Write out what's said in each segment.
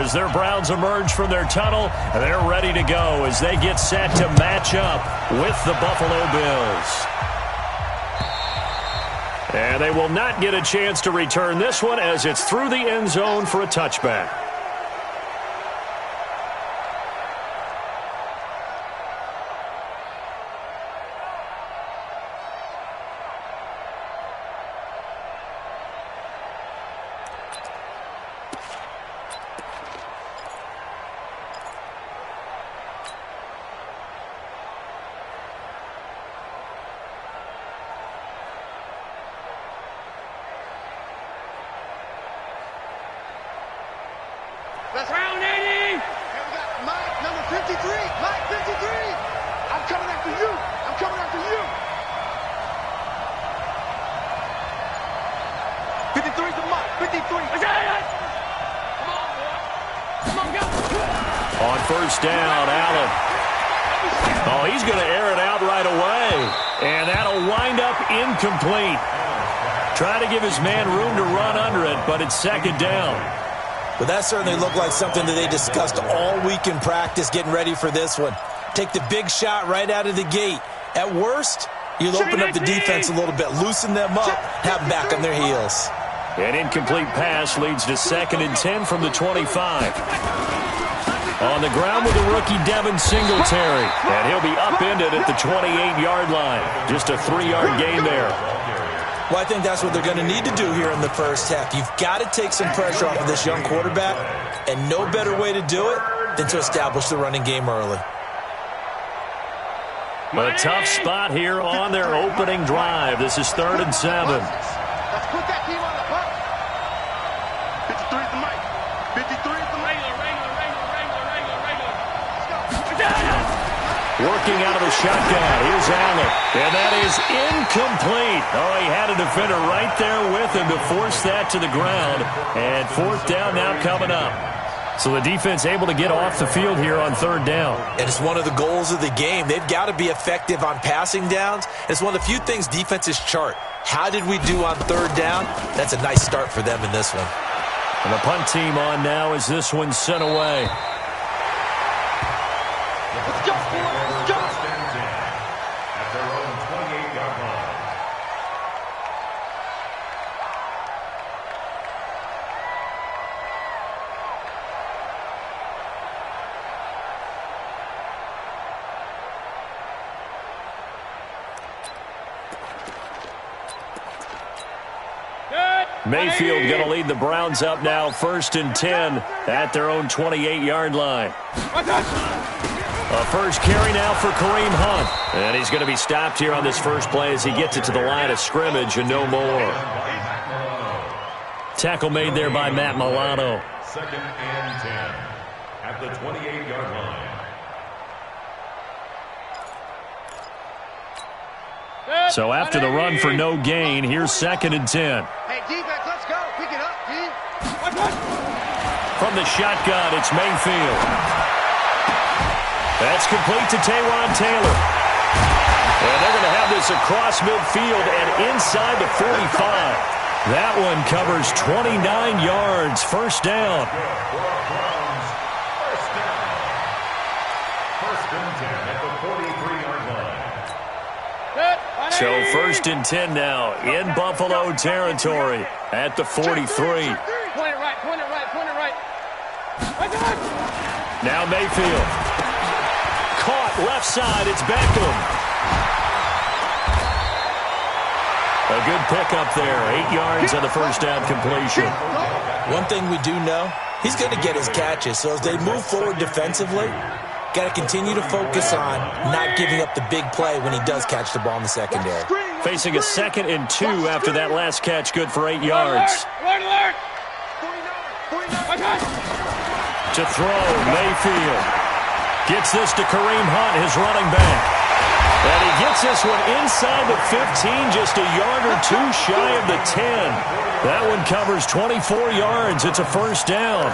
as their Browns emerge from their tunnel, and they're ready to go as they get set to match up with the Buffalo Bills. And they will not get a chance to return this one as it's through the end zone for a touchback. Let's round 80! Hey, we got Mike, number 53. Mike, 53. I'm coming after you. I'm coming after you. 53 to Mike. 53. Come on, boy. Come on, go. On first down, Allen. Oh, he's going to air it out right away. And that'll wind up incomplete. Try to give his man room to run under it, but it's second down. But that certainly looked like something that they discussed all week in practice getting ready for this one. Take the big shot right out of the gate. At worst, you'll open up the defense a little bit, loosen them up, have them back on their heels. An incomplete pass leads to 2nd and 10 from the 25. On the ground with the rookie Devin Singletary. And he'll be upended at the 28-yard line. Just a 3-yard gain there. Well, I think that's what they're going to need to do here in the first half. You've got to take some pressure off of this young quarterback, and no better way to do it than to establish the running game early. A tough spot here on their opening drive. This is 3rd and 7. Let's put that team on the bus. 53 is the Mike. 53 is the Mike. Working out of the shotgun. Here's Allen. And that is incomplete. Oh, he had a defender right there with him to force that to the ground. And 4th down now coming up. So the defense able to get off the field here on 3rd down. And it's one of the goals of the game. They've got to be effective on passing downs. It's one of the few things defenses chart. How did we do on 3rd down? That's a nice start for them in this one. And the punt team on now as this one's sent away. Let's go, boy. Let's go. At their own 28-yard line. Mayfield going to lead the Browns up now, 1st and 10 at their own 28-yard line. A first carry now for Kareem Hunt. And he's going to be stopped here on this first play as he gets it to the line of scrimmage and no more. Tackle made there by Matt Milano. 2nd and 10 at the 28-yard line. So after the run for no gain, here's 2nd and 10. Hey, defense, let's go. Pick it up, D. From the shotgun, it's Mayfield. That's complete to Taywan Taylor. And they're going to have this across midfield and inside the 45. That one covers 29 yards. 1st down. First and 10 at the 43-yard line. So 1st and 10 now in Buffalo territory at the 43. Point it right, point it right, point it right. Now Mayfield. Caught left side, it's Beckham. A good pickup there, 8 yards on the first down completion. One thing we do know, he's going to get his catches. So as they move forward defensively, got to continue to focus on not giving up the big play when he does catch the ball in the secondary. Facing a 2nd and 2 after that last catch, good for 8 yards. Alert! To throw, Mayfield. Gets this to Kareem Hunt, his running back. And he gets this one inside the 15, just a yard or two shy of the 10. That one covers 24 yards. It's a 1st down.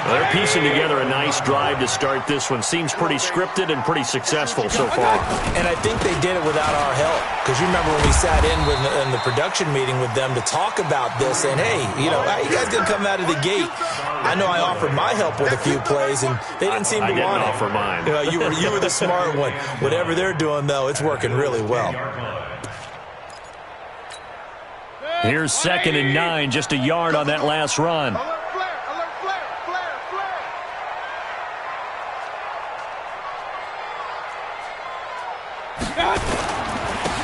They're piecing together a nice drive to start this one. Seems pretty scripted and pretty successful so far. And I think they did it without our help. Because you remember when we sat in the production meeting with them to talk about this, and hey, you know, how you guys going to come out of the gate? I know I offered my help with a few plays, and they didn't seem to want it. I didn't offer mine. You know, you were the smart one. Whatever they're doing, though, it's working really well. Here's 2nd and 9, just a yard on that last run.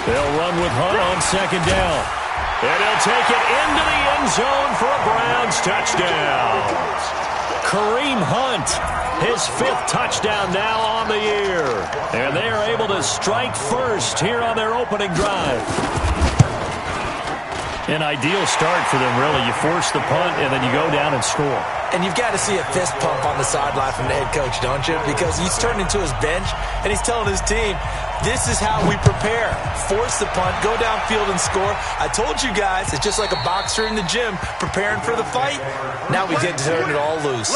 They'll run with Hunt on 2nd down. And he'll take it into the end zone for a Browns touchdown. Kareem Hunt, his 5th touchdown now on the year. And they are able to strike first here on their opening drive. An ideal start for them, really. You force the punt, and then you go down and score. And you've got to see a fist pump on the sideline from the head coach, don't you? Because he's turned into his bench, and he's telling his team, this is how we prepare. Force the punt, go downfield and score. I told you guys, it's just like a boxer in the gym preparing for the fight. Now we get to turn it all loose.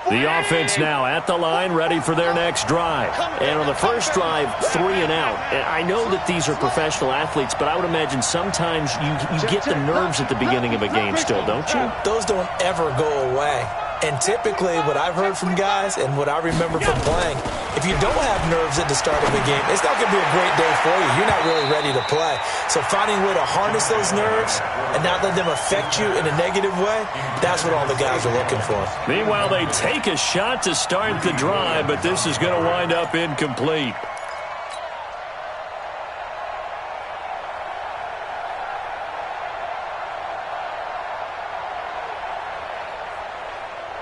The offense now at the line, ready for their next drive. And on the first drive, 3 and out. And I know that these are professional athletes, but I would imagine sometimes you get the nerves at the beginning of a game still, don't you? Those don't ever go away. And typically, what I've heard from guys and what I remember from playing, if you don't have nerves at the start of a game, it's not going to be a great day for you. You're not really ready to play. So finding a way to harness those nerves and not let them affect you in a negative way, that's what all the guys are looking for. Meanwhile, they take a shot to start the drive, but this is going to wind up incomplete.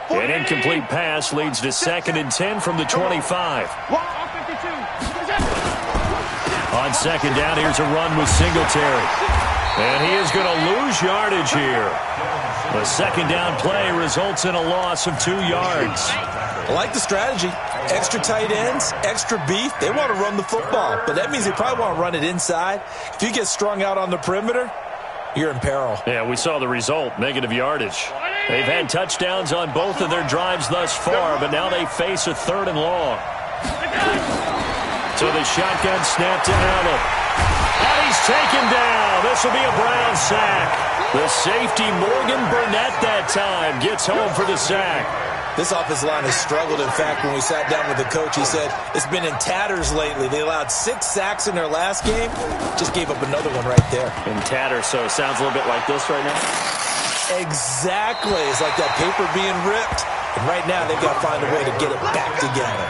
An incomplete pass leads to 2nd and 10 from the 25. On 2nd down, here's a run with Singletary. And he is going to lose yardage here. The 2nd down play results in a loss of 2 yards. I like the strategy. Extra tight ends, extra beef. They want to run the football, but that means they probably want to run it inside. If you get strung out on the perimeter, you're in peril. Yeah, we saw the result, negative yardage. They've had touchdowns on both of their drives thus far, but now they face a 3rd and long. So the shotgun snap to Allen. And he's taken down. This will be a Brown sack. The safety, Morgan Burnett, that time gets home for the sack. This offensive line has struggled. In fact, when we sat down with the coach, he said it's been in tatters lately. They allowed 6 sacks in their last game. Just gave up another one right there. In tatters, so it sounds a little bit like this right now? Exactly. It's like that paper being ripped. And right now, they've got to find a way to get it back together.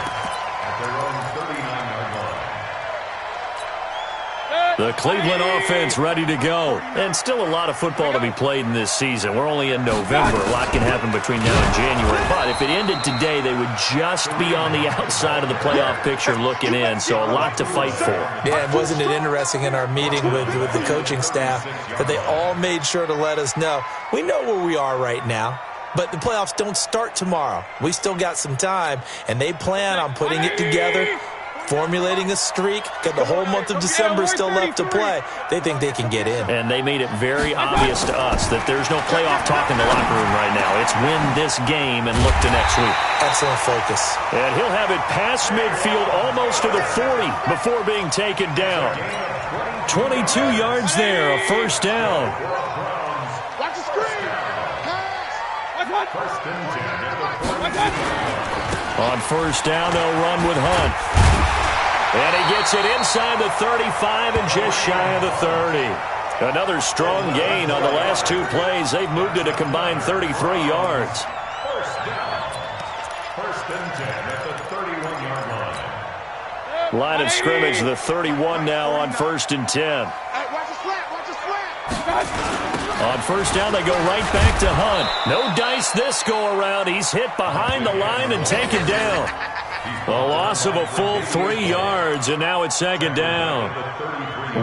The Cleveland offense ready to go. And still a lot of football to be played in this season. We're only in November. A lot can happen between now and January. But if it ended today, they would just be on the outside of the playoff picture looking in. So a lot to fight for. Yeah, and wasn't it interesting in our meeting with the coaching staff that they all made sure to let us know, we know where we are right now. But the playoffs don't start tomorrow. We still got some time, and they plan on putting it together, formulating a streak, got the whole month of December still left to play. They think they can get in. And they made it very obvious to us that there's no playoff talk in the locker room right now. It's win this game and look to next week. Excellent focus. And he'll have it past midfield almost to the 40 before being taken down. 22 yards there, a 1st down. Watch the screen. On 1st down, they'll run with Hunt. And he gets it inside the 35 and just shy of the 30. Another strong gain on the last 2 plays. They've moved it a combined 33 yards. 1st and 10 at the 31-yard line. Line of scrimmage, the 31 now on 1st and 10. Watch the slant. Watch the slant. On 1st down, they go right back to Hunt. No dice this go around. He's hit behind the line and taken down. A loss of a full 3 yards, and now it's second down.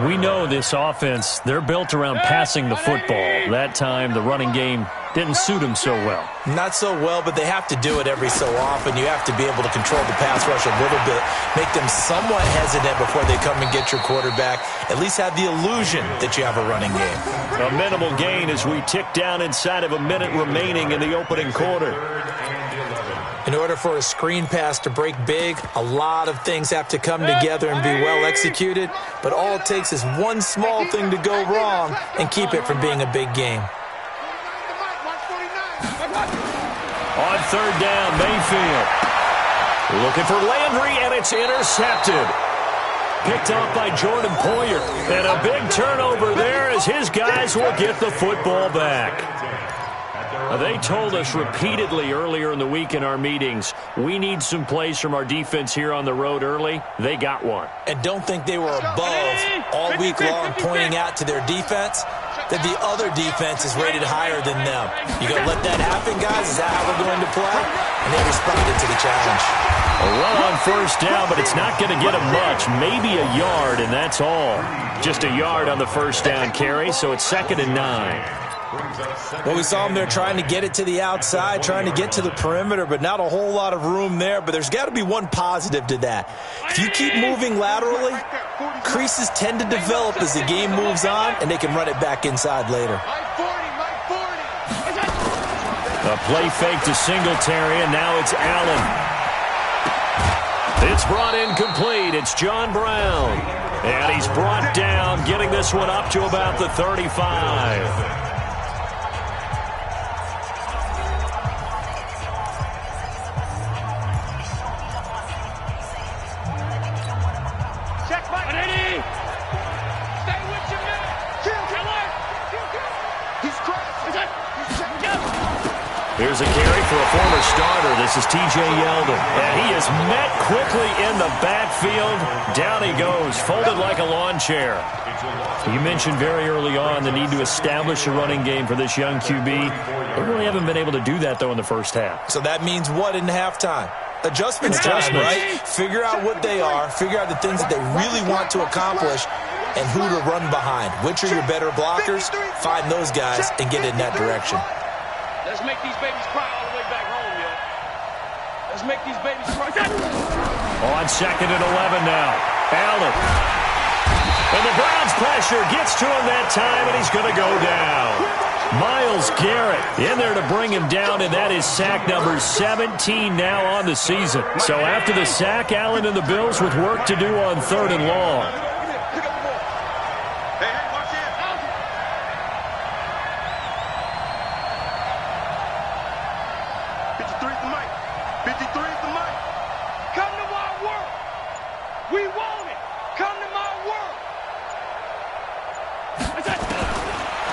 We know this offense, they're built around passing the football. That time, the running game didn't suit them so well. Not so well, but they have to do it every so often. You have to be able to control the pass rush a little bit, make them somewhat hesitant before they come and get your quarterback, at least have the illusion that you have a running game. A minimal gain as we tick down inside of a minute remaining in the opening quarter. In order for a screen pass to break big, a lot of things have to come together and be well executed, but all it takes is one small thing to go wrong and keep it from being a big game. On third down, Mayfield. Looking for Landry, and it's intercepted. Picked off by Jordan Poyer. And a big turnover there as his guys will get the football back. They told us repeatedly earlier in the week in our meetings, we need some plays from our defense here on the road early. They got one. And don't think they were above all week long pointing out to their defense that the other defense is rated higher than them. You going to let that happen, guys? Is that how we're going to play? And they responded to the challenge. A run on first down, but it's not going to get them much. Maybe a yard, and that's all. Just a yard on the first down carry, so it's 2nd and 9. Well, we saw them there trying to get it to the outside, trying to get to the perimeter, but not a whole lot of room there. But there's got to be one positive to that. If you keep moving laterally, creases tend to develop as the game moves on, and they can run it back inside later. A play fake to Singletary, and now it's Allen. It's brought in complete. It's John Brown. And he's brought down, getting this one up to about the 35. Here's a carry for a former starter. This is T.J. Yeldon. And he is met quickly in the backfield. Down he goes, folded like a lawn chair. You mentioned very early on the need to establish a running game for this young QB. They really haven't been able to do that, though, in the first half. So that means what in halftime? Adjustments time, right? Figure out what they are, figure out the things that they really want to accomplish, and who to run behind. Which are your better blockers? Find those guys and get in that direction. Let's make these babies cry all the way back home, yo. Let's make these babies cry. On 2nd and 11 now. Allen. And the Browns pressure gets to him that time, and he's going to go down. Myles Garrett in there to bring him down, and that is sack number 17 now on the season. So after the sack, Allen and the Bills with work to do on 3rd and long.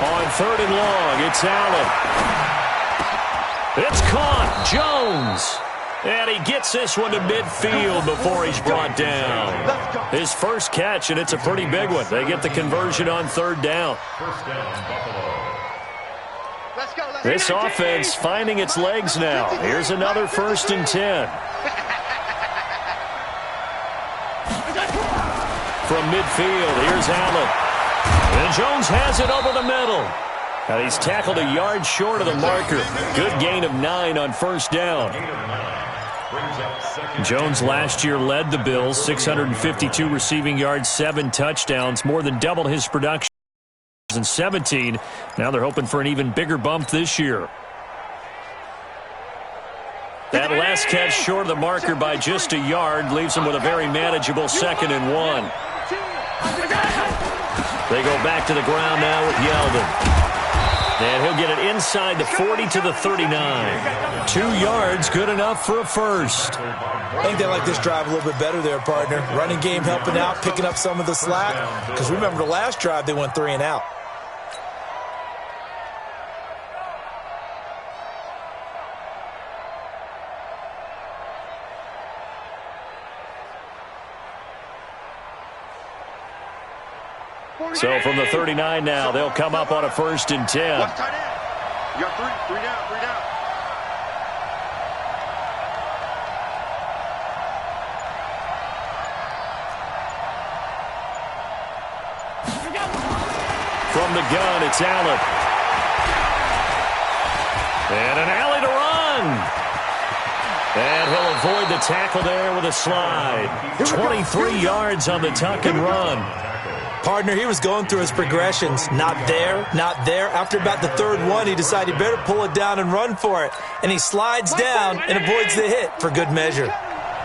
On 3rd and long, it's Allen. It's caught. Jones. And he gets this one to midfield before he's brought down. His first catch, and it's a pretty big one. They get the conversion on 3rd down. This offense finding its legs now. Here's another 1st and 10. From midfield, here's Allen. And Jones has it over the middle. And he's tackled a yard short of the marker. Good gain of 9 on 1st down. Jones last year led the Bills, 652 receiving yards, 7 touchdowns, more than doubled his production in 17. Now they're hoping for an even bigger bump this year. That last catch short of the marker by just a yard leaves him with a very manageable 2nd and 1. They go back to the ground now with Yeldon. And he'll get it inside the 40 to the 39. 2 yards, good enough for a first. I think they like this drive a little bit better there, partner. Running game helping out, picking up some of the slack. Because remember the last drive, they went 3 and out. So from the 39 now, they'll come up on a 1st and 10. You got 3 down. From the gun, it's Allen. And an alley to run. And he'll avoid the tackle there with a slide. 23 yards on the tuck and run. Partner, he was going through his progressions. Not there, not there. After about the third one, he decided he better pull it down and run for it. And he slides down and avoids the hit for good measure.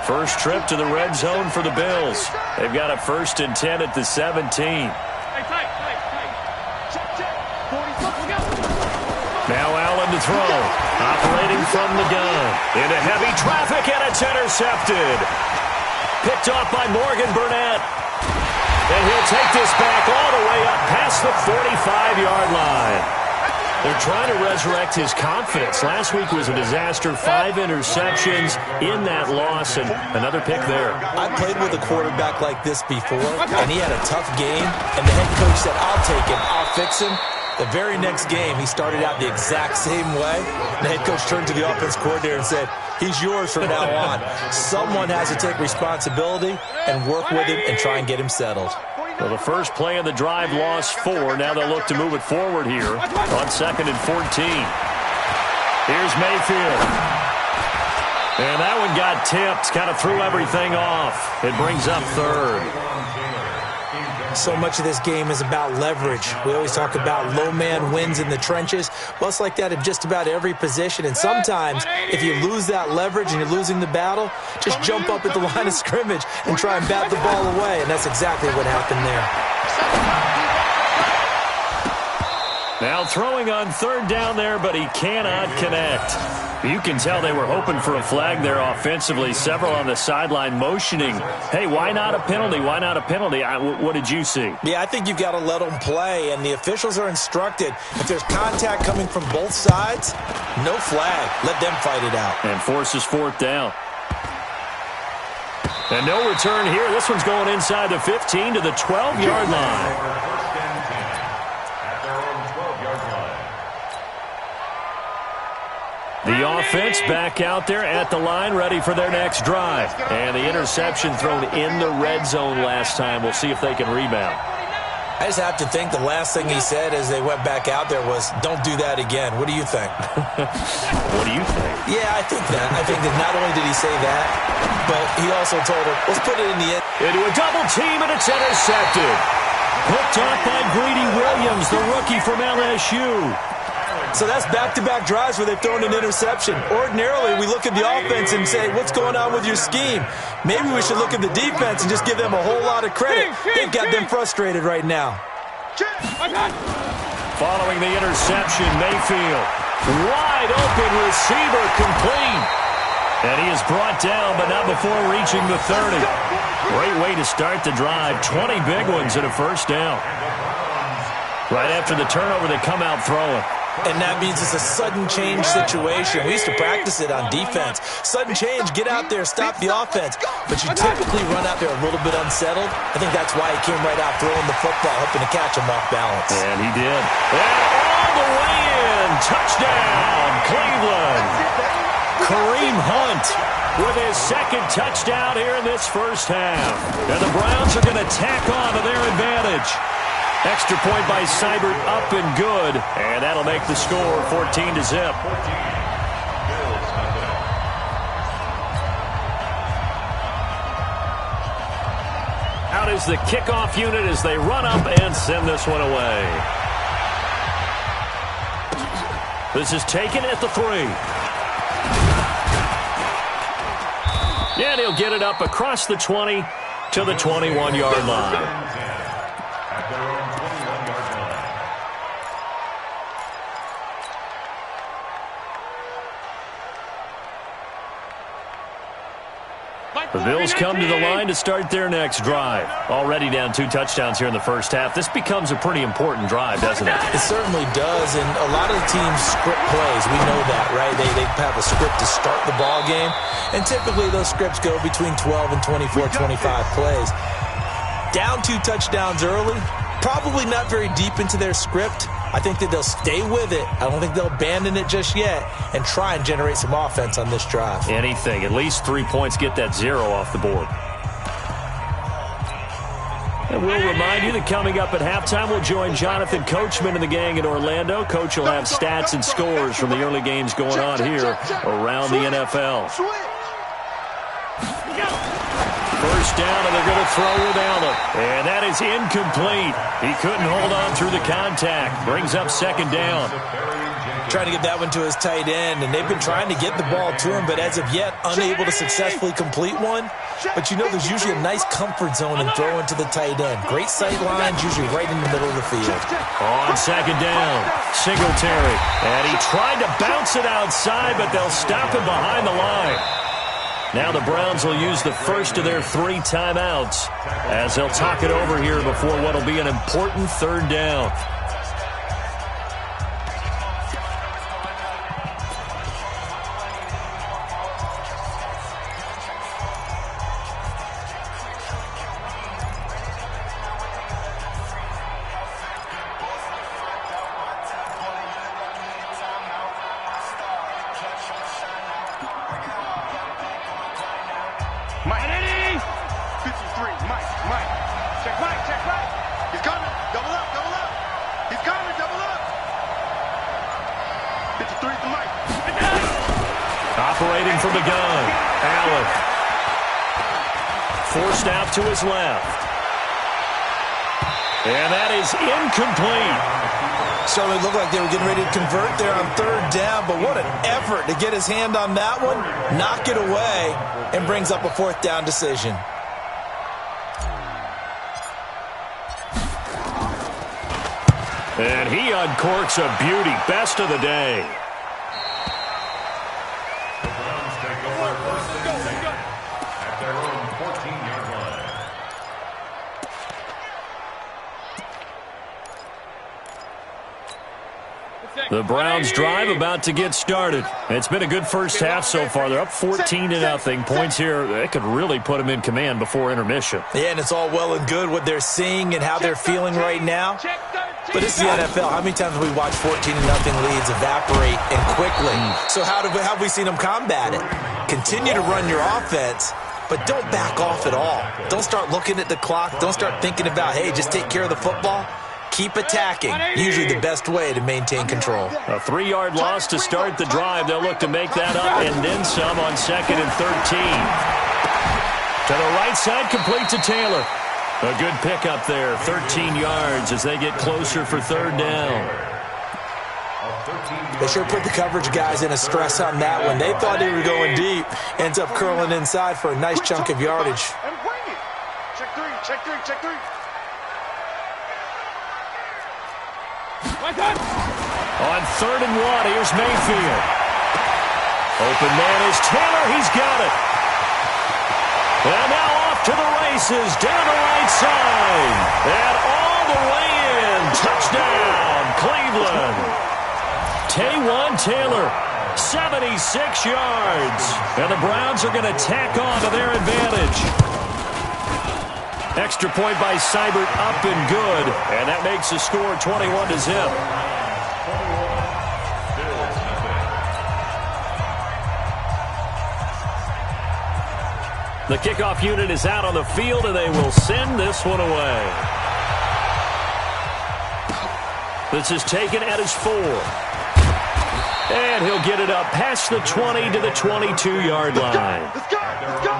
First trip to the red zone for the Bills. They've got a 1st and 10 at the 17. Now Allen to throw. Operating from the gun. Into heavy traffic, and it's intercepted. Picked off by Morgan Burnett. And he'll take this back all the way up past the 45-yard line. They're trying to resurrect his confidence. Last week was a disaster. 5 interceptions in that loss, and another pick there. I played with a quarterback like this before, and he had a tough game, and the head coach said, I'll take him, I'll fix him. The very next game, he started out the exact same way. The head coach turned to the offense coordinator and said, he's yours from now on. Someone has to take responsibility and work with him and try and get him settled. Well, the first play of the drive lost 4. Now they'll look to move it forward here on 2nd and 14. Here's Mayfield. And that one got tipped, kind of threw everything off. It brings up 3rd. So much of this game is about leverage. We always talk about low man wins in the trenches. Well, it's like that in just about every position. And sometimes, if you lose that leverage and you're losing the battle, just jump up at the line of scrimmage and try and bat the ball away. And that's exactly what happened there. Now throwing on 3rd down there, but he cannot connect. You can tell they were hoping for a flag there offensively. Several on the sideline motioning, hey, why not a penalty? Why not a penalty? What did you see? Yeah, I think you've got to let them play, and the officials are instructed. If there's contact coming from both sides, no flag. Let them fight it out. And forces 4th down. And no return here. This one's going inside the 15 to the 12-yard line. The offense back out there at the line, ready for their next drive. And the interception thrown in the red zone last time. We'll see if they can rebound. I just have to think the last thing he said as they went back out there was, don't do that again. What do you think? What do you think? Yeah, I think that. I think that not only did he say that, but he also told him, let's put it in the end. Into a double team, and it's intercepted. Hooked off by Greedy Williams, the rookie from LSU. So that's back-to-back drives where they've thrown an interception. Ordinarily, we look at the offense and say, what's going on with your scheme? Maybe we should look at the defense and just give them a whole lot of credit. They've got them frustrated right now. Following the interception, Mayfield. Wide open receiver, complete. And he is brought down, but not before reaching the 30. Great way to start the drive. 20 big ones and a 1st down. Right after the turnover, they come out throwing. And that means it's a sudden change situation. We used to practice it on defense. Sudden change, get out there, stop the offense. But you typically run out there a little bit unsettled. I think that's why he came right out throwing the football, hoping to catch him off balance. And he did. And all the way in. Touchdown, Cleveland. Kareem Hunt with his 2nd touchdown here in this first half. And the Browns are going to tack on to their advantage. Extra point by Seibert, up and good. And that'll make the score 14-0. Out is the kickoff unit as they run up and send this one away. This is taken at the 3. And he'll get it up across the 20 to the 21-yard line. The Bills come to the line to start their next drive. Already down 2 touchdowns here in the first half. This becomes a pretty important drive, doesn't it? It certainly does, and a lot of the teams script plays. We know that, right? They have a script to start the ball game, and typically those scripts go between 12 and 24, 25 plays. Down 2 touchdowns early, probably not very deep into their script. I think that they'll stay with it. I don't think they'll abandon it just yet and try and generate some offense on this drive. Anything. At least 3 points, get that 0 off the board. And we'll remind you that coming up at halftime, we'll join Jonathan Coachman and the gang in Orlando. Coach will have stats and scores from the early games going on here around the NFL. First down, and they're going to throw with Allen. And that is incomplete. He couldn't hold on through the contact. Brings up second down. Trying to get that one to his tight end, and they've been trying to get the ball to him, but as of yet, unable to successfully complete one. But you know there's usually a nice comfort zone in throwing to the tight end. Great sight lines, usually right in the middle of the field. On second down, Singletary. And he tried to bounce it outside, but they'll stop him behind the line. Now the Browns will use the first of their 3 timeouts as they'll talk it over here before what will be an important third down. Operating from the gun, Allen. Forced out to his left. And that is incomplete. Certainly looked like they were getting ready to convert there on third down, but what an effort to get his hand on that one, knock it away, and brings up a fourth down decision. And he uncorks a beauty, best of the day. The Browns take over first and 10 at their own 14-yard line. The Browns drive about to get started. It's been a good first half so far. They're up 14-0. Points here, they could really put them in command before intermission. Yeah, and it's all well and good what they're seeing and how they're feeling right now. But it's the NFL. How many times have we watched 14-0 leads evaporate and quickly? So how have we seen them combat it? Continue to run your offense, but don't back off at all. Don't start looking at the clock. Don't start thinking about, hey, just take care of the football. Keep attacking. Usually the best way to maintain control. A 3-yard loss to start the drive. They'll look to make that up and then some on 2nd and 13. To the right side, complete to Taylor. A good pickup there, 13 yards as they get closer for third down. They sure put the coverage guys in a stress on that one. They thought they were going deep. Ends up curling inside for a nice chunk of yardage. Check three, check three, check three. On 3rd and 1, here's Mayfield. Open man is Taylor. He's got it. And now off to the races down the right side. And all the way in. Touchdown, Cleveland. Taywan Taylor, 76 yards. And the Browns are going to tack on to their advantage. Extra point by Seibert, up and good. And that makes the score 21-0. The kickoff unit is out on the field, and they will send this one away. This is taken at his 4. And he'll get it up past the 20 to the 22-yard line. Let's go, let's go.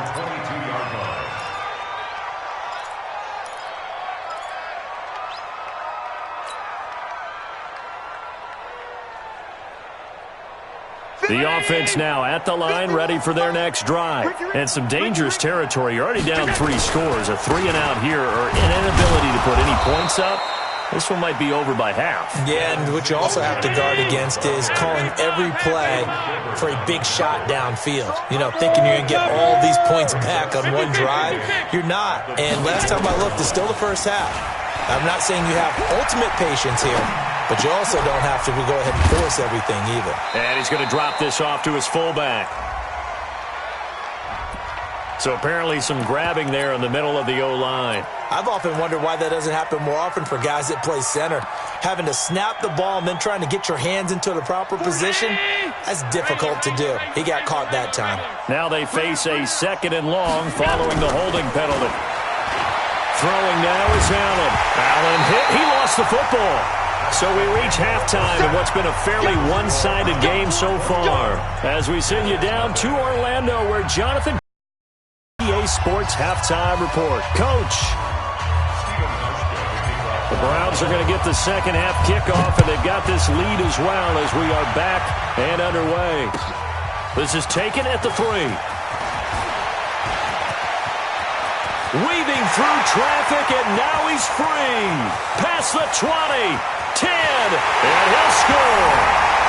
The offense now at the line, ready for their next drive. And some dangerous territory. You're already down 3 scores. A 3-and-out here, or an inability to put any points up. This one might be over by half. Yeah, and what you also have to guard against is calling every play for a big shot downfield. You know, thinking you're going to get all these points back on one drive. You're not. And last time I looked, it's still the first half. I'm not saying you have ultimate patience here, but you also don't have to go ahead and force everything either. And he's going to drop this off to his fullback. So apparently some grabbing there in the middle of the O-line. I've often wondered why that doesn't happen more often for guys that play center. Having to snap the ball and then trying to get your hands into the proper position, that's difficult to do. He got caught that time. Now they face a 2nd and long following the holding penalty. Throwing now is Allen. Allen hit. He lost the football. So we reach halftime in what's been a fairly one-sided game so far. As we send you down to Orlando, where Jonathan EA Sports halftime report. Coach. The Browns are going to get the second half kickoff, and they've got this lead as well as we are back and underway. This is taken at the 3. Weaving through traffic, and now he's free. Past the 20, 10, and he'll score.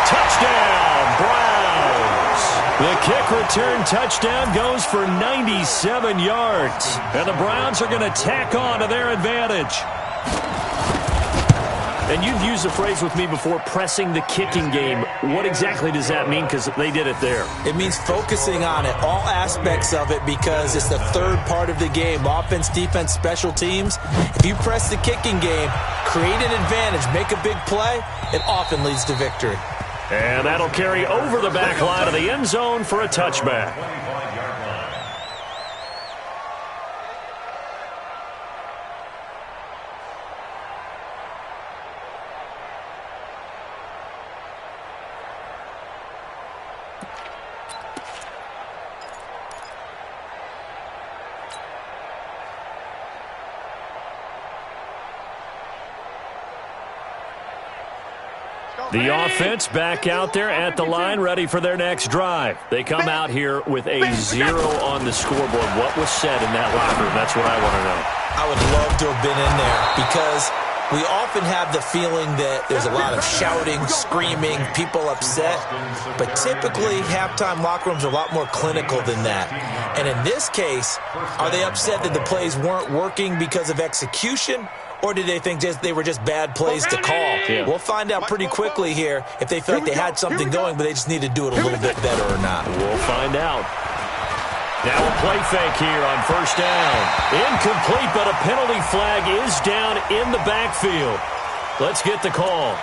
Touchdown, Browns. The kick return touchdown goes for 97 yards. And the Browns are going to tack on to their advantage. And you've used the phrase with me before, pressing the kicking game. What exactly does that mean? Because they did it there. It means focusing on it, all aspects of it, because it's the third part of the game. Offense, defense, special teams. If you press the kicking game, create an advantage, make a big play, it often leads to victory. And that'll carry over the back line of the end zone for a touchback. The offense back out there at the line, ready for their next drive. They come out here with a 0 on the scoreboard. What was said in that locker room? That's what I want to know. I would love to have been in there, because we often have the feeling that there's a lot of shouting, screaming, people upset. But typically, halftime locker rooms are a lot more clinical than that. And in this case, are they upset that the plays weren't working because of execution? Or did they think they were just bad plays to call? Yeah. We'll find out pretty quickly here if they feel like they had something going, but they just need to do it a little bit better or not. We'll find out. Now a play fake here on first down. Incomplete, but a penalty flag is down in the backfield. Let's get the call.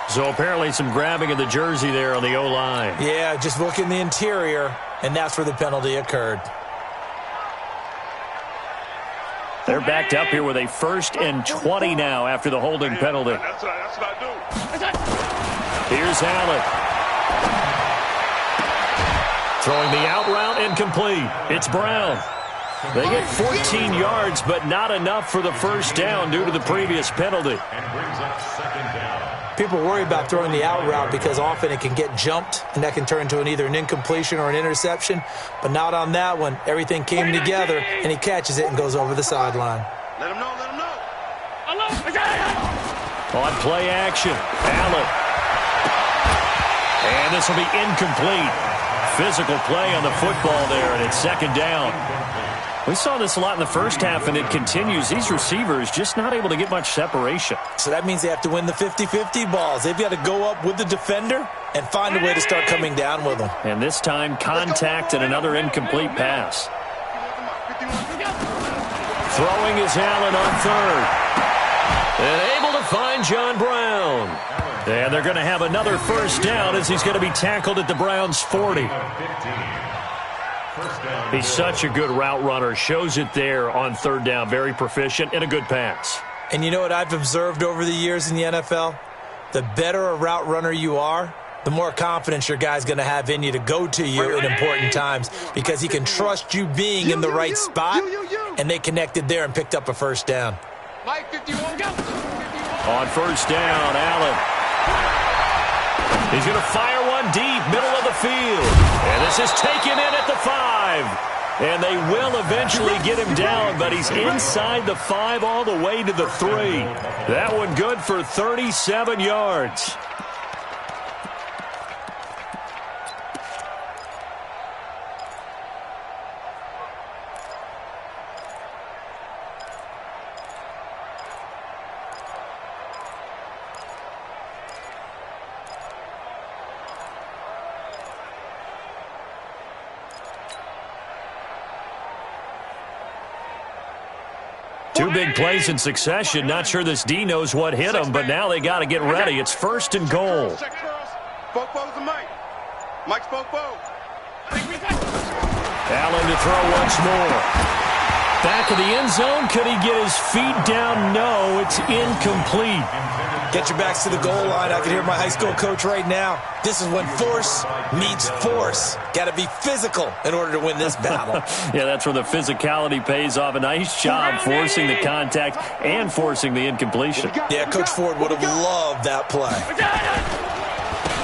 So apparently some grabbing of the jersey there on the O-line. Yeah, just look in the interior, and that's where the penalty occurred. They're backed up here with a 1st and 20 now after the holding penalty. That's what I do. Here's Allen. Throwing the out route, incomplete. It's Brown. They get 14 yards, but not enough for the first down due to the previous penalty. And brings up second down. People worry about throwing the out route because often it can get jumped, and that can turn into either an incompletion or an interception. But not on that one. Everything came together, and he catches it and goes over the sideline. Let him know, let him know. On play action, Allen. And this will be incomplete. Physical play on the football there, and it's second down. We saw this a lot in the first half, and it continues. These receivers just not able to get much separation. So that means they have to win the 50-50 balls. They've got to go up with the defender and find a way to start coming down with them. And this time, contact and another incomplete pass. Throwing is Allen on third. And able to find John Brown. And they're going to have another first down as he's going to be tackled at the Browns' 40. He's such a good route runner. Shows it there on third down. Very proficient and a good pass. And you know what I've observed over the years in the NFL? The better a route runner you are, the more confidence your guy's going to have in you to go to you in important times, because he can trust you being in the right spot, and they connected there and picked up a first down. On first down, Allen. He's going to fire one deep, middle of the field. And this is taken in at the 5. And they will eventually get him down, but he's inside the 5 all the way to the 3. That one good for 37 yards. Two big plays in succession. Not sure this D knows what hit him, but now they got to get ready. It's first and goal. Bofo's the Mike. Mike's Bofo. Allen to throw once more. Back of the end zone. Could he get his feet down? No, it's incomplete. Get your backs to the goal line. I can hear my high school coach right now. This is when force meets force. Got to be physical in order to win this battle. Yeah, that's where the physicality pays off. A nice job forcing the contact and forcing the incompletion. Yeah, Coach Ford would have loved that play.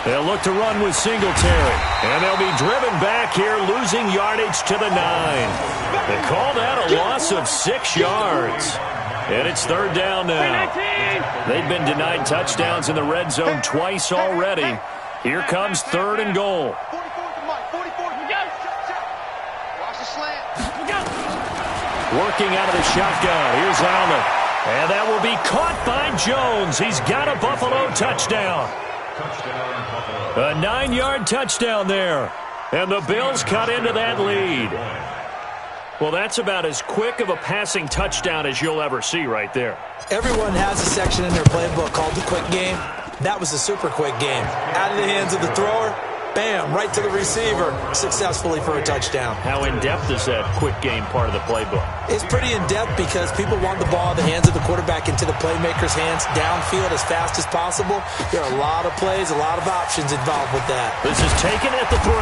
They'll look to run with Singletary. And they'll be driven back here, losing yardage to the 9. They call that a loss of 6 yards. And it's third down now. They've been denied touchdowns in the red zone twice already. Here comes third and goal. Working out of the shotgun. Here's Allen. And that will be caught by Jones. He's got a Buffalo touchdown. A 9-yard touchdown there. And the Bills cut into that lead. Well, that's about as quick of a passing touchdown as you'll ever see right there. Everyone has a section in their playbook called the quick game. That was a super quick game. Out of the hands of the thrower, bam, right to the receiver, successfully for a touchdown. How in-depth is that quick game part of the playbook? It's pretty in-depth because people want the ball in the hands of the quarterback into the playmaker's hands downfield as fast as possible. There are a lot of plays, a lot of options involved with that. This is taken at the 3.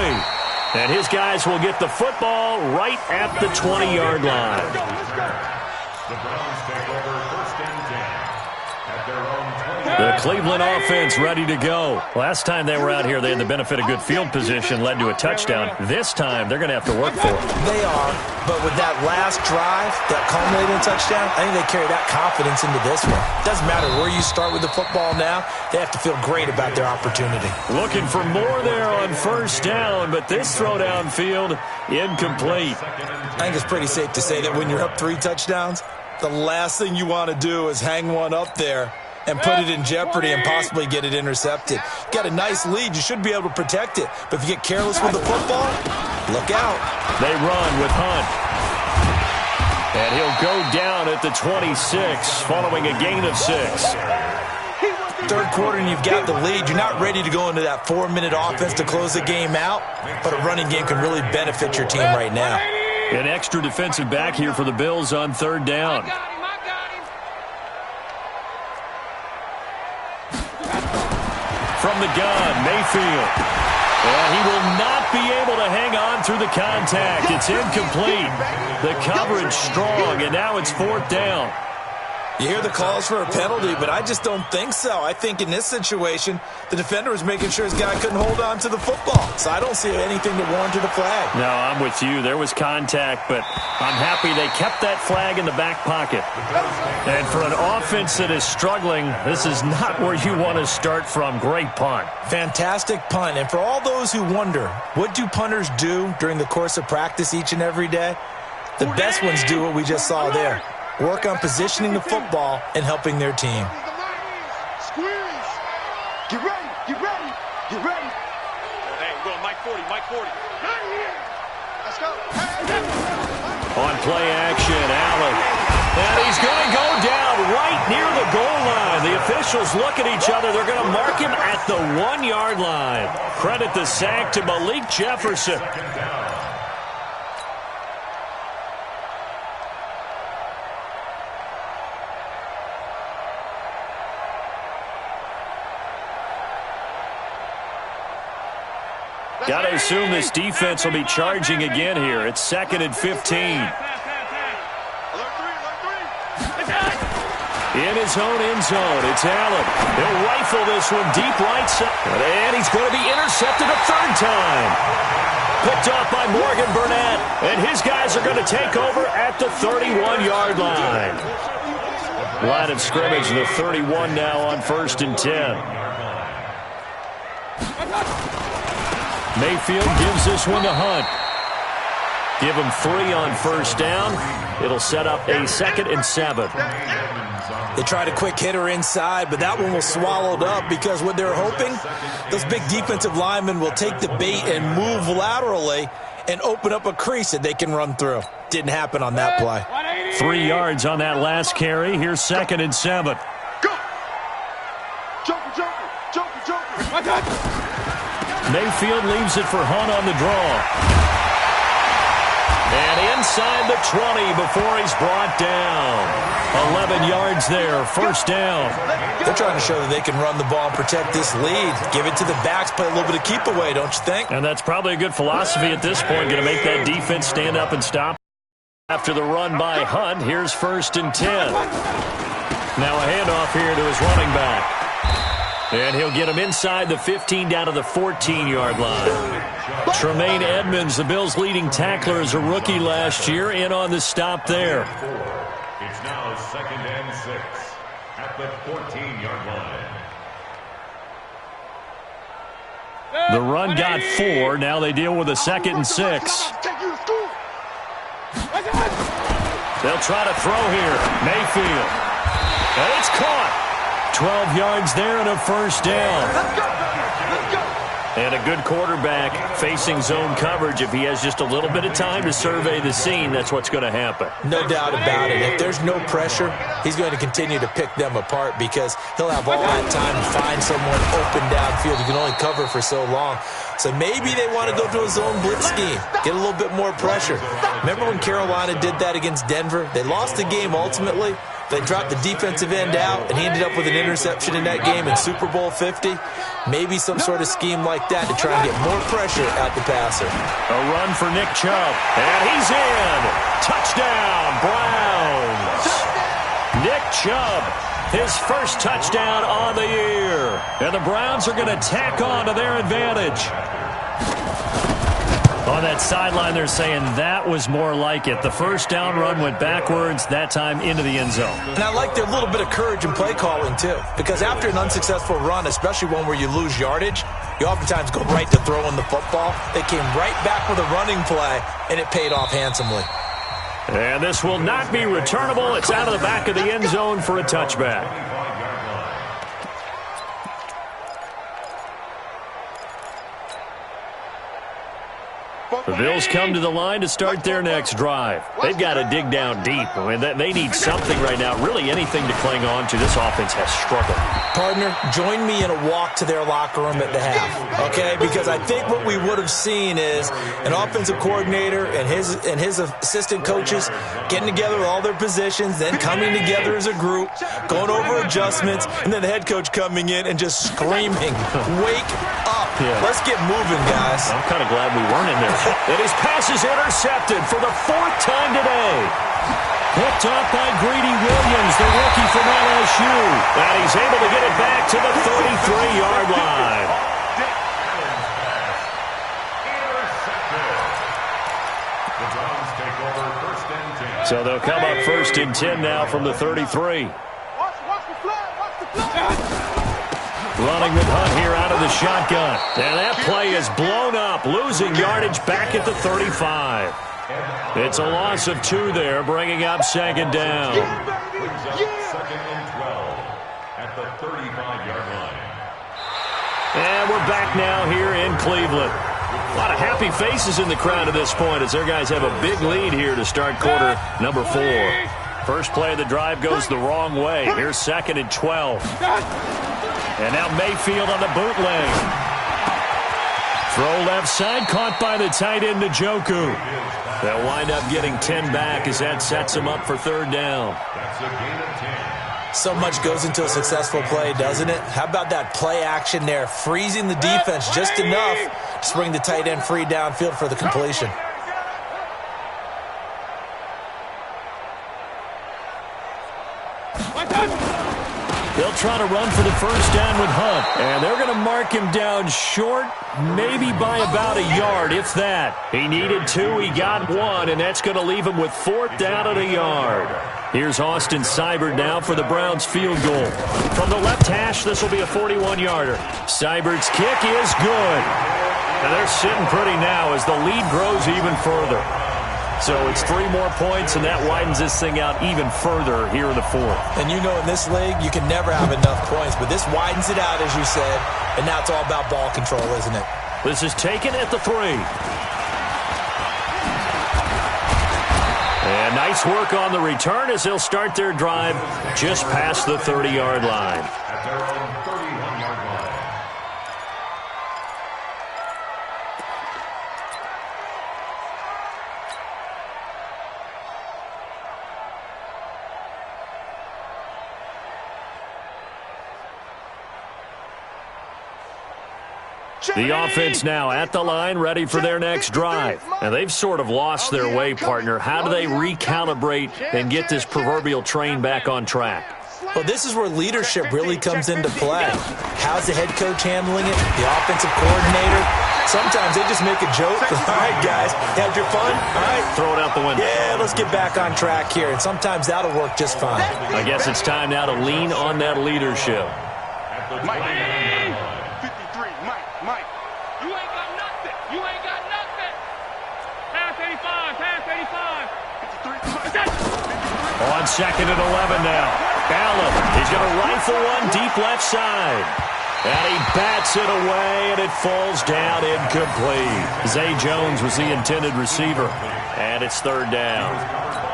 And his guys will get the football right at the 20-yard line. The Browns take over first and 10 at their own 20. The Cleveland offense ready to go. Last time they were out here, they had the benefit of good field position, led to a touchdown. This time, they're going to have to work for it. They are, but with that last drive that culminated in a touchdown, I think they carry that confidence into this one. Doesn't matter where you start with the football now, they have to feel great about their opportunity. Looking for more there on first down, but this throw downfield, incomplete. I think it's pretty safe to say that when you're up 3 touchdowns, the last thing you want to do is hang one up there and put it in jeopardy and possibly get it intercepted. Got a nice lead. You should be able to protect it. But if you get careless with the football, look out. They run with Hunt. And he'll go down at the 26 following a gain of 6. Third quarter and you've got the lead. You're not ready to go into that 4-minute offense to close the game out, but a running game can really benefit your team right now. An extra defensive back here for the Bills on third down. From the gun, Mayfield. And he will not be able to hang on through the contact. It's incomplete. The coverage strong, and now it's fourth down. You hear the calls for a penalty, but I just don't think so. I think in this situation, the defender was making sure his guy couldn't hold on to the football. So I don't see anything to warrant a flag. No, I'm with you. There was contact, but I'm happy they kept that flag in the back pocket. And for an offense that is struggling, this is not where you want to start from. Great punt. Fantastic punt. And for all those who wonder, what do punters do during the course of practice each and every day? The best ones do what we just saw there. Work on positioning the football and helping their team. Squeeze. Get ready. Get ready. Get ready. Hey, we're going Mike 40. Mike 40. Let's go. On play action, Allen. And he's going to go down right near the goal line. The officials look at each other. They're going to mark him at the 1-yard line. Credit the sack to Malik Jefferson. Got to assume this defense will be charging again here. It's 2nd and 15. In his own end zone, it's Allen. He'll rifle this one deep right side. And he's going to be intercepted a third time. Picked off by Morgan Burnett. And his guys are going to take over at the 31-yard line. Line of scrimmage, the 31 now on 1st and 10. Mayfield gives this one to Hunt. Give him 3 on first down. It'll set up a 2nd and 7. They tried a quick hitter inside, but that one was swallowed up because what they're hoping, those big defensive linemen will take the bait and move laterally and open up a crease that they can run through. Didn't happen on that play. 3 yards on that last carry. Here's 2nd and 7. Go. Joker, Joker, Joker, Joker. My God. Mayfield leaves it for Hunt on the draw. And inside the 20 before he's brought down. 11 yards there, first down. They're trying to show that they can run the ball and protect this lead. Give it to the backs, play a little bit of keep away, don't you think? And that's probably a good philosophy at this point, going to make that defense stand up and stop. After the run by Hunt, here's 1st and 10. Now a handoff here to his running back. And he'll get him inside the 15 down to the 14-yard line. Tremaine Edmonds, the Bills' leading tackler as a rookie last year, in on the stop there. It's now 2nd and 6 at the 14-yard line. The run got 4. Now they deal with a 2nd and 6. They'll try to throw here. Mayfield. And it's caught. 12 yards there and a first down. And a good quarterback facing zone coverage. If he has just a little bit of time to survey the scene, that's what's going to happen. No doubt about it. If there's no pressure, he's going to continue to pick them apart because he'll have all that time to find someone open downfield. He can only cover for so long. So maybe they want to go to a zone blitz scheme, get a little bit more pressure. Remember when Carolina did that against Denver? They lost the game ultimately. They dropped the defensive end out, and he ended up with an interception in that game in Super Bowl 50. Maybe some sort of scheme like that to try and get more pressure at the passer. A run for Nick Chubb, and he's in. Touchdown, Browns. Nick Chubb, his first touchdown on the year. And the Browns are going to tack on to their advantage. On that sideline, they're saying that was more like it. The first down run went backwards, that time into the end zone. And I like their little bit of courage in play calling, too. Because after an unsuccessful run, especially one where you lose yardage, you oftentimes go right to throwing the football. They came right back with a running play, and it paid off handsomely. And this will not be returnable. It's out of the back of the end zone for a touchback. The Bills come to the line to start their next drive. They've got to dig down deep. I mean, they need something right now, really anything to cling on to. This offense has struggled. Partner, join me in a walk to their locker room at the half, okay? Because I think what we would have seen is an offensive coordinator and his assistant coaches getting together with all their positions, then coming together as a group, going over adjustments, and then the head coach coming in and just screaming, wake up. Yeah. Let's get moving, guys. I'm kind of glad we weren't in there. And his pass is intercepted for the 4th time today. Picked off by Greedy Williams, the rookie from LSU. And he's able to get it back to the 33-yard line. So they'll come up 1st and 10 now from the 33. Running with Hunt here out of the shotgun. And that play is blown up, losing yardage back at the 35. It's a loss of 2 there, bringing up 2nd down. Brings up 2nd and 12 at the 35-yard line. And we're back now here in Cleveland. A lot of happy faces in the crowd at this point as their guys have a big lead here to start quarter number 4. First play of the drive goes the wrong way. Here's 2nd and 12. And now Mayfield on the bootleg. Throw left side, caught by the tight end, Njoku. They'll wind up getting 10 back as that sets him up for 3rd down. That's a gain of 10. So much goes into a successful play, doesn't it? How about that play action there, freezing the defense just enough to bring the tight end free downfield for the completion. They'll try to run for the first down with Hunt. And they're going to mark him down short, maybe by about a yard, if that. He needed 2, he got 1, and that's going to leave him with 4th down at a yard. Here's Austin Seibert now for the Browns field goal. From the left hash, this will be a 41-yarder. Seibert's kick is good. And they're sitting pretty now as the lead grows even further. So it's 3 more points, and that widens this thing out even further here in the 4th. And you know in this league, you can never have enough points, but this widens it out, as you said, and now it's all about ball control, isn't it? This is taken at the 3. And nice work on the return as they'll start their drive just past the 30-yard line. At their own 31-yard line. The offense now at the line, ready for their next drive. And they've sort of lost their way, partner. How do they recalibrate and get this proverbial train back on track? Well, this is where leadership really comes into play. How's the head coach handling it? The offensive coordinator? Sometimes they just make a joke. All right, guys, had your fun? All right. Throw it out the window. Yeah, let's get back on track here. And sometimes that'll work just fine. I guess it's time now to lean on that leadership. Mike. 53, Mike. You ain't got nothing. You ain't got nothing. Pass 85, pass 85. 53. On 2nd and 11 now. Allen, he's going to rifle one deep left side. And he bats it away, and it falls down incomplete. Zay Jones was the intended receiver, and it's 3rd down.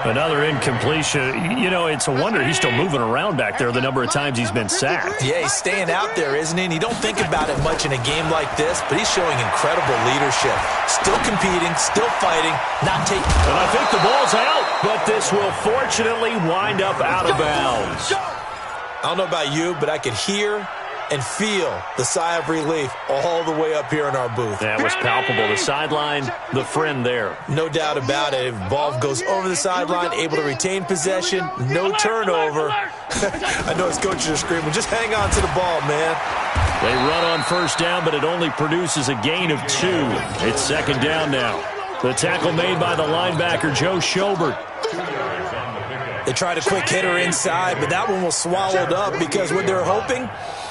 Another incompletion. You know, it's a wonder he's still moving around back there the number of times he's been sacked. Yeah, he's staying out there, isn't he? And you don't think about it much in a game like this, but he's showing incredible leadership. Still competing, still fighting, not taking... And I think the ball's out, but this will fortunately wind up out of bounds. I don't know about you, but I could hear and feel the sigh of relief all the way up here in our booth. That was palpable. The sideline, the friend there. No doubt about it. If the ball goes over the sideline, able to retain possession, no turnover. I know his coaches are screaming, just hang on to the ball, man. They run on 1st down, but it only produces a gain of 2. It's 2nd down now. The tackle made by the linebacker, Joe Schobert. They tried a quick hitter inside, but that one was swallowed up because what they're hoping,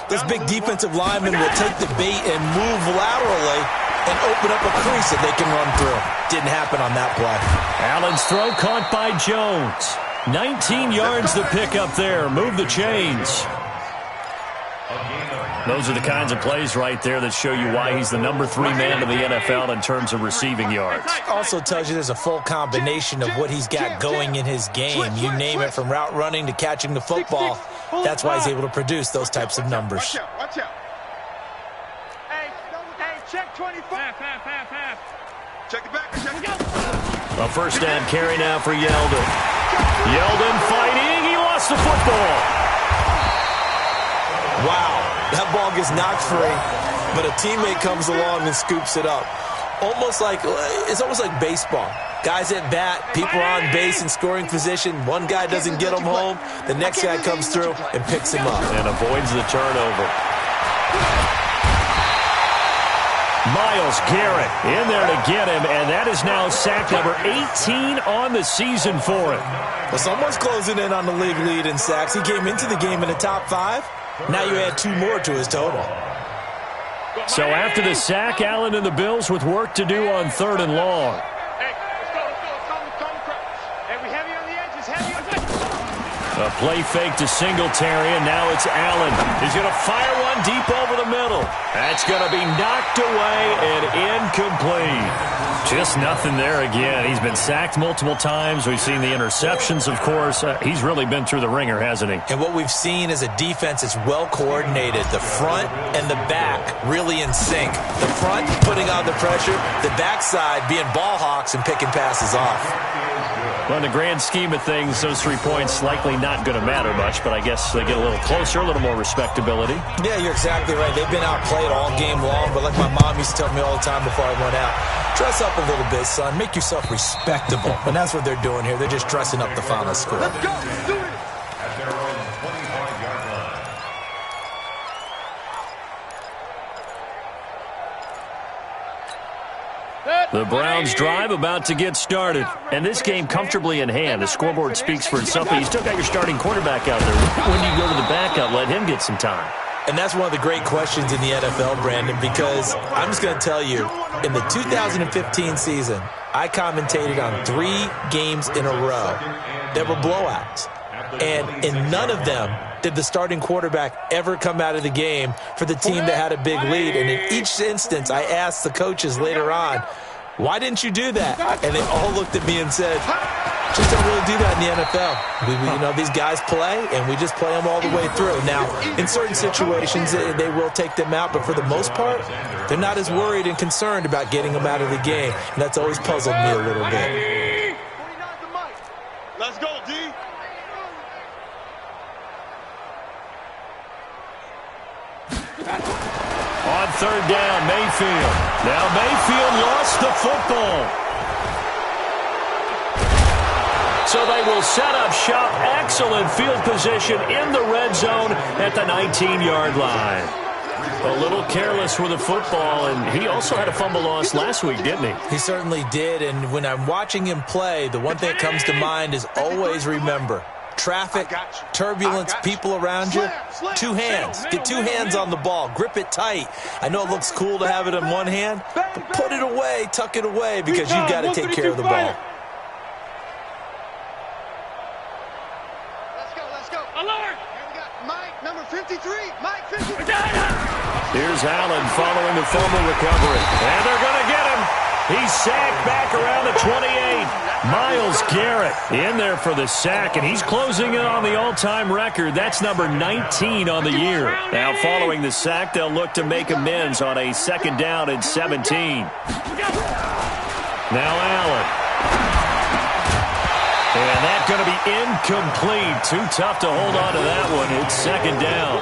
this big defensive lineman will take the bait and move laterally and open up a crease that they can run through. Didn't happen on that play. Allen's throw caught by Jones. 19 yards to pick up there. Move the chains. Those are the kinds of plays right there that show you why he's the number 3 man in the NFL in terms of receiving yards. Also tells you there's a full combination of what he's got going in his game. You name it, from route running to catching the football. That's why he's able to produce those types of numbers. Watch out. Hey, check 25. Check it back. A 1st down carry now for Yeldon. Yeldon fighting. He lost the football. Wow, that ball gets knocked free, but a teammate comes along and scoops it up. It's almost like baseball. Guys at bat, people are on base in scoring position. One guy doesn't get him home. The next guy comes through and picks him up. And avoids the turnover. Myles Garrett in there to get him, and that is now sack number 18 on the season for him. Well, someone's closing in on the league lead in sacks. He came into the game in the top 5. Now you add 2 more to his total. So after the sack, Allen and the Bills with work to do on 3rd and long. Hey, let's go. Hey, we heavy on the edges, heavy on the edges. A play fake to Singletary, and now it's Allen. He's going to fire one deep over the middle. That's going to be knocked away and incomplete. Just nothing there again. He's been sacked multiple times. We've seen the interceptions, of course. He's really been through the ringer, hasn't he? And what we've seen is a defense that's well coordinated. The front and the back really in sync. The front putting on the pressure, the backside being ball hawks and picking passes off. Well, in the grand scheme of things, those 3 points likely not going to matter much, but I guess they get a little closer, a little more respectability. Yeah, you're exactly right. They've been outplayed all game long, but like my mom used to tell me all the time before I went out, dress up a little bit, son. Make yourself respectable. And that's what they're doing here. They're just dressing up the final score. Let's go. Do it. At their own 25-yard line. The Browns drive about to get started. And this game comfortably in hand. The scoreboard speaks for itself, but you still got your starting quarterback out there. When you go to the backup, let him get some time. And that's one of the great questions in the NFL, Brandon, because I'm just going to tell you, in the 2015 season, I commentated on 3 games in a row that were blowouts. And in none of them did the starting quarterback ever come out of the game for the team that had a big lead. And in each instance, I asked the coaches later on, why didn't you do that? And they all looked at me and said, just don't really do that in the NFL. These guys play, and we just play them all the way through. Now, in certain situations, they will take them out, but for the most part, they're not as worried and concerned about getting them out of the game. And that's always puzzled me a little bit. Let's go, D. On third down, Mayfield. Now Mayfield lost the football. So they will set up shop. Excellent field position in the red zone at the 19-yard line. A little careless with the football, and he also had a fumble loss last week, didn't he? He certainly did, and when I'm watching him play, the one thing that comes to mind is always remember, traffic, turbulence, people around you, two hands. Get two hands on the ball. Grip it tight. I know it looks cool to have it in one hand, but put it away, tuck it away, because you've got to take care of the ball. Alert! Here we got Mike, number 53. Mike, 53. Here's Allen following the fumble recovery. And they're going to get him. He's sacked back around the 28. Myles Garrett in there for the sack, and he's closing in on the all-time record. That's number 19 on the year. Now following the sack, they'll look to make amends on a second down and 17. Now Allen. And that's going to be incomplete. Too tough to hold on to that one. It's second down.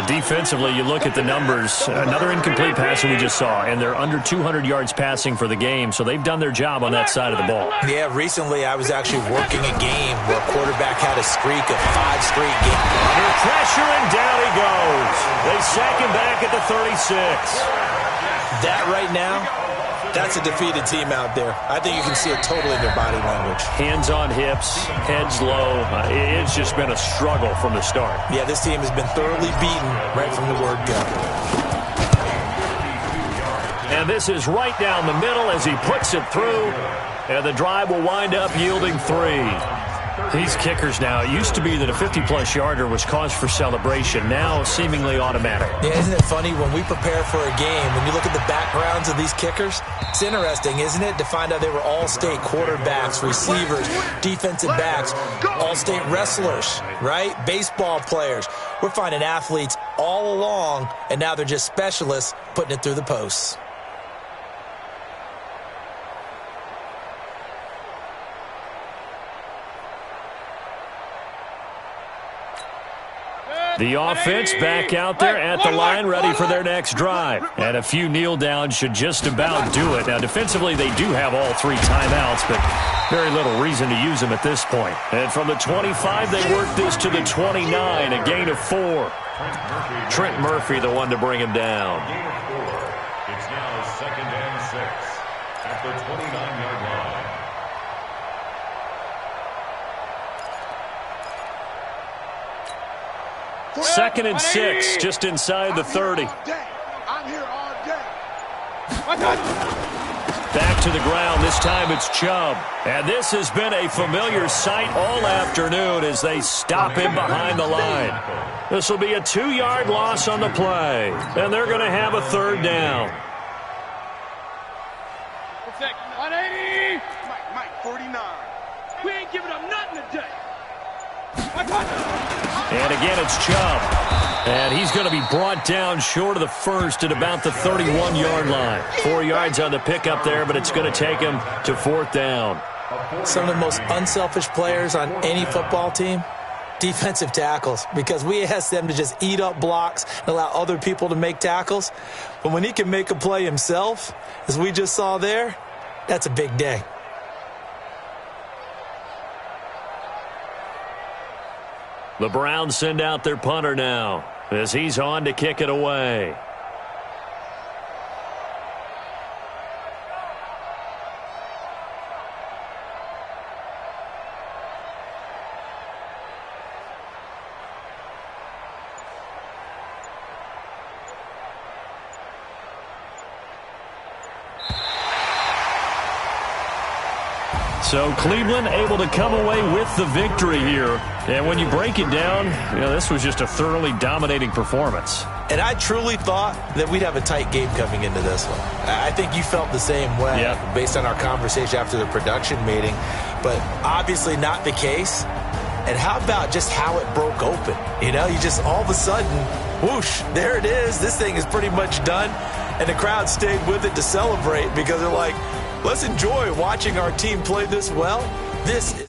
Defensively, you look at the numbers. Another incomplete pass that we just saw, and they're under 200 yards passing for the game, so they've done their job on that side of the ball. Yeah, recently I was actually working a game where a quarterback had a streak of 5 straight games. Under pressure, and down he goes. They sack him back at the 36. That right now, that's a defeated team out there. I think you can see it totally in their body language. Hands on hips, heads low. It's just been a struggle from the start. Yeah, this team has been thoroughly beaten right from the word go. And this is right down the middle as he puts it through. And the drive will wind up yielding 3. These kickers now, it used to be that a 50-plus yarder was cause for celebration. Now seemingly automatic. Yeah, isn't it funny when we prepare for a game, when you look at the backgrounds of these kickers, it's interesting, isn't it, to find out they were all-state quarterbacks, receivers, defensive backs, all-state wrestlers, right? Baseball players. We're finding athletes all along, and now they're just specialists putting it through the posts. The offense back out there at the line, ready for their next drive. And a few kneel downs should just about do it. Now, defensively, they do have all 3 timeouts, but very little reason to use them at this point. And from the 25, they work this to the 29, a gain of 4. Trent Murphy, the one to bring him down. It's now 2nd and 6 at the 29-yard line. Second and 6, just inside the 30. I'm here all day. Back to the ground. This time it's Chubb. And this has been a familiar sight all afternoon as they stop him behind the line. This will be a 2-yard loss on the play. And they're going to have a third down. 180. Mike, 49. We ain't giving up nothing today. And again, it's Chubb. And he's going to be brought down short of the first at about the 31-yard line. 4 yards on the pickup there, but it's going to take him to 4th down. Some of the most unselfish players on any football team, defensive tackles, because we ask them to just eat up blocks and allow other people to make tackles. But when he can make a play himself, as we just saw there, that's a big day. The Browns send out their punter now as he's on to kick it away. So Cleveland able to come away with the victory here. And when you break it down, this was just a thoroughly dominating performance. And I truly thought that we'd have a tight game coming into this one. I think you felt the same way based on our conversation after the production meeting. But obviously not the case. And how about just how it broke open? You just all of a sudden, whoosh, there it is. This thing is pretty much done. And the crowd stayed with it to celebrate because they're like, let's enjoy watching our team play this well. This